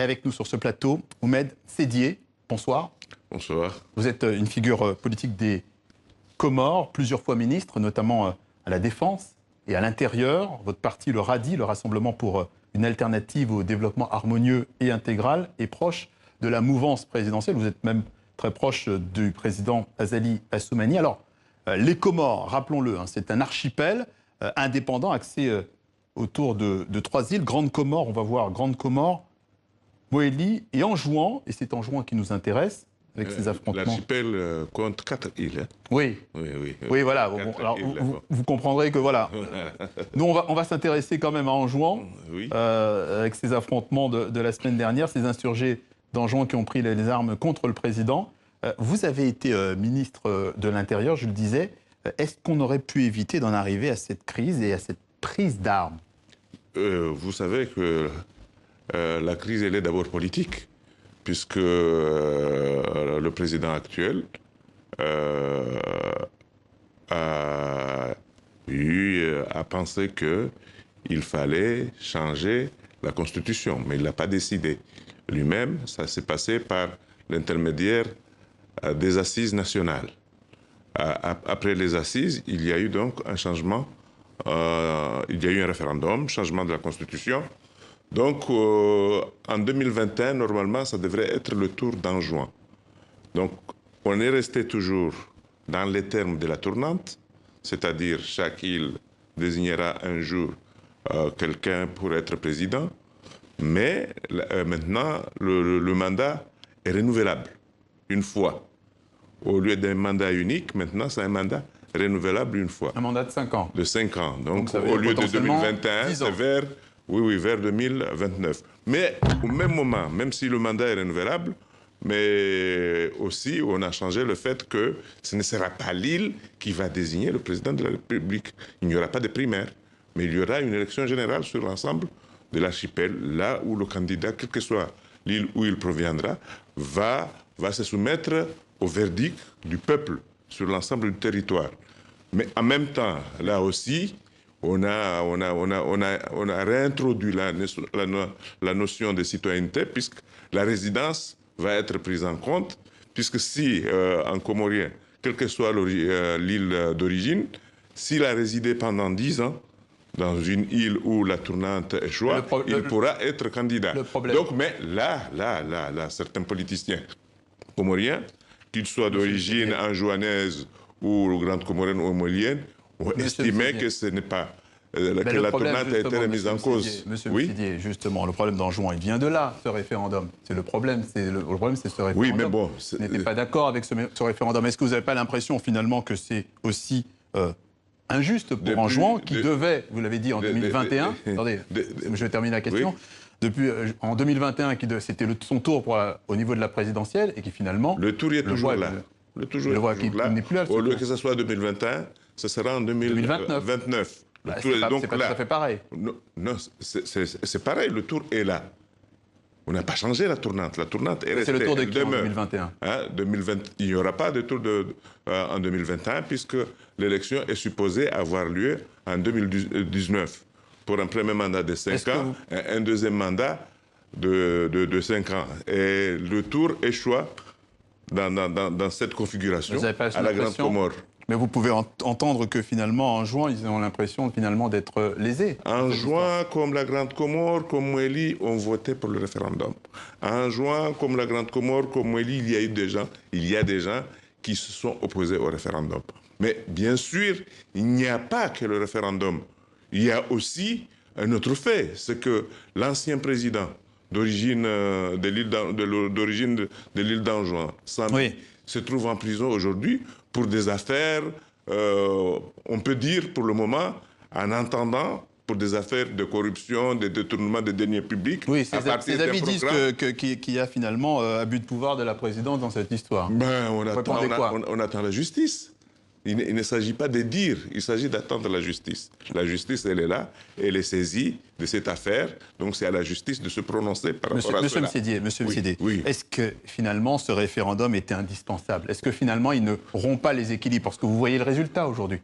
avec nous sur ce plateau, Oumed Sedier. Bonsoir. Bonsoir. Vous êtes une figure politique des Comores, plusieurs fois ministre, notamment à la Défense et à l'Intérieur. Votre parti, le RADI, le Rassemblement pour une alternative au développement harmonieux et intégral, est proche de la mouvance présidentielle. Vous êtes même très proche du président Azali Assoumani. Alors, les Comores, rappelons-le, c'est un archipel indépendant axé autour de trois îles. Grande Comore, on va voir Grande Comore, Moélie et Anjouan, et c'est Anjouan qui nous intéresse avec ces affrontements. L'archipel compte 4 îles. Hein. Oui. Oui, voilà. Bon, alors, vous comprendrez que voilà. Nous, on va s'intéresser quand même à Anjouan, oui. Avec ces affrontements de la semaine dernière, ces insurgés d'Anjouan qui ont pris les armes contre le président. Vous avez été ministre de l'Intérieur, je le disais. Est-ce qu'on aurait pu éviter d'en arriver à cette crise et à cette prise d'armes? Vous savez que la crise, elle est d'abord politique, puisque le président actuel a pensé qu'il fallait changer la Constitution, mais il ne l'a pas décidé. Lui-même, ça s'est passé par l'intermédiaire des assises nationales. Après les assises, il y a eu donc un changement, il y a eu un référendum, changement de la Constitution. Donc, en 2021, normalement, ça devrait être le tour d'Anjouan. Donc, on est resté toujours dans les termes de la tournante, c'est-à-dire chaque île désignera un jour quelqu'un pour être président, mais maintenant, le mandat est renouvelable une fois. Au lieu d'un mandat unique, maintenant, c'est un mandat renouvelable une fois. Un mandat de 5 ans. De 5 ans. Donc au lieu de 2021, c'est vers 2029. Mais au même moment, même si le mandat est renouvelable, mais aussi on a changé le fait que ce ne sera pas l'île qui va désigner le président de la République. Il n'y aura pas de primaire, mais il y aura une élection générale sur l'ensemble de l'archipel, là où le candidat, quelle que soit l'île où il proviendra, va se soumettre au verdict du peuple sur l'ensemble du territoire. Mais en même temps, là aussi, on a réintroduit la notion de citoyenneté, puisque la résidence va être prise en compte, puisque si, en comorien, quelle que soit l'île d'origine, s'il a résidé pendant 10 ans dans une île où la tournante échoue, il pourra être candidat. Donc, mais là, certains politiciens comoriens, qu'ils soient d'origine anjouanaise ou grande comorienne ou molienne, ont estimé que ce n'est pas que la tournante a été remise en cause. Monsieur Sidier, justement, le problème d'Anjouan, il vient de là, ce référendum. C'est le problème, c'est ce référendum. Oui, mais bon... Vous n'étiez pas d'accord avec ce référendum. Est-ce que vous n'avez pas l'impression, finalement, que c'est aussi injuste pour Anjouan, qui devait, vous l'avez dit, en 2021... Attendez, je vais terminer la question. Oui. Depuis, en 2021, c'était son tour au niveau de la présidentielle, et qui finalement... Le tour est toujours là. Le tour est toujours là. Au lieu que ce soit 2021, ce sera en 2029. C'est pas tout à fait pareil. Non, c'est pareil, le tour est là. On n'a pas changé la tournante. La tournante est restée. C'est le tour de qui en 2021 Il n'y aura pas de tour en 2021, puisque l'élection est supposée avoir lieu en 2019. Pour un premier mandat de 5 ans, un deuxième mandat de 5 ans. Et le tour échoue dans cette configuration à la Grande Comore. Mais vous pouvez entendre que finalement, Anjouan, ils ont l'impression finalement d'être lésés. Anjouan, comme la Grande Comore, comme Moélie, ont voté pour le référendum. Anjouan, comme la Grande Comore, comme Moélie, il y a des gens qui se sont opposés au référendum. Mais bien sûr, il n'y a pas que le référendum. Il y a aussi un autre fait, c'est que l'ancien président d'origine de l'île d'Anjouan, Sami, se trouve en prison aujourd'hui pour des affaires, on peut dire pour le moment, en entendant, pour des affaires de corruption, de détournement des deniers publics. Oui, ces amis disent qu'il y a finalement abus de pouvoir de la présidence dans cette histoire. Ben, on attend la justice. Il ne s'agit pas de dire, il s'agit d'attendre la justice. La justice, elle est là, elle est saisie de cette affaire, donc c'est à la justice de se prononcer par rapport à cela. Monsieur Msidié, est-ce que finalement ce référendum était indispensable? Est-ce que finalement il ne rompt pas les équilibres? Parce que vous voyez le résultat aujourd'hui.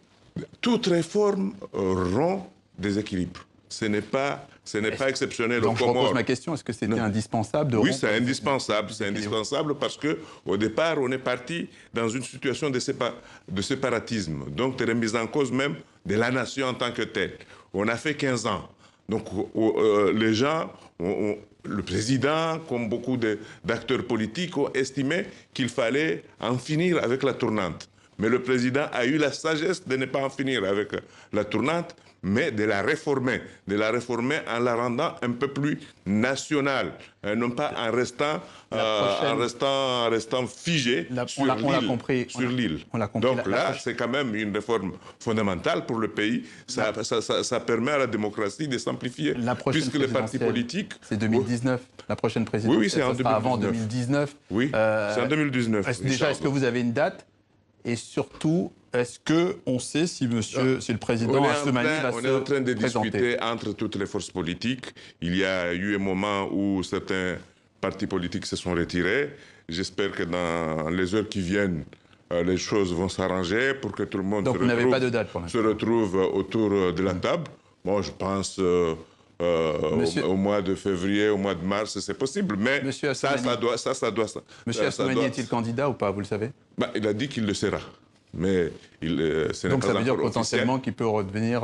Toute réforme rompt des équilibres. Ce n'est pas Ce n'est pas exceptionnel aux Donc je repose Comores. ma question, est-ce que c'était indispensable de Oui, rompre c'est indispensable. C'est indispensable parce qu'au départ, on est parti dans une situation de séparatisme, donc de remise en cause même de la nation en tant que telle. On a fait 15 ans. Donc les gens, le président, comme beaucoup d'acteurs politiques, ont estimé qu'il fallait en finir avec la tournante. Mais le président a eu la sagesse de ne pas en finir avec la tournante, mais de la réformer en la rendant un peu plus nationale, non pas en restant, en restant figé sur l'île. Donc là, c'est quand même une réforme fondamentale pour le pays. Ça permet à la démocratie de s'amplifier, puisque les partis politiques... C'est 2019, la prochaine présidentielle. Oui, c'est en 2019. Avant 2019. Oui, c'est en 2019. Déjà, est-ce que vous avez une date? Et surtout, est-ce qu'on sait si le président Assoumani va se présenter? On est en train de discuter entre toutes les forces politiques. Il y a eu un moment où certains partis politiques se sont retirés. J'espère que dans les heures qui viennent, les choses vont s'arranger pour que tout le monde se retrouve autour de la table. Moi, je pense... au mois de février, au mois de mars, c'est possible, mais Monsieur ça doit... Monsieur Assoumani est-il candidat ou pas, vous le savez? Il a dit qu'il le sera, mais ce n'est donc pas ça veut dire encore potentiellement qu'il peut revenir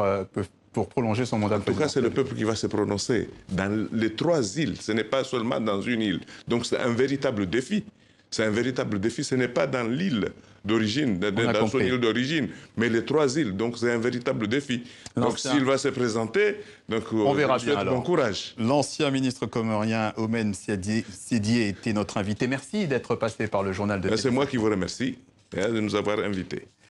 pour prolonger son mandat de président. En tout cas, c'est le peuple qui va se prononcer. Dans les 3 îles, ce n'est pas seulement dans une île. Donc c'est un véritable défi. C'est un véritable défi, ce n'est pas dans l'île d'origine, dans son île d'origine, mais les 3 îles. Donc c'est un véritable défi. Donc s'il va se présenter, on verra bien alors. Bon courage. L'ancien ministre comorien Oumen Sidié était notre invité. Merci d'être passé par le journal de C'est moi qui vous remercie de nous avoir invités.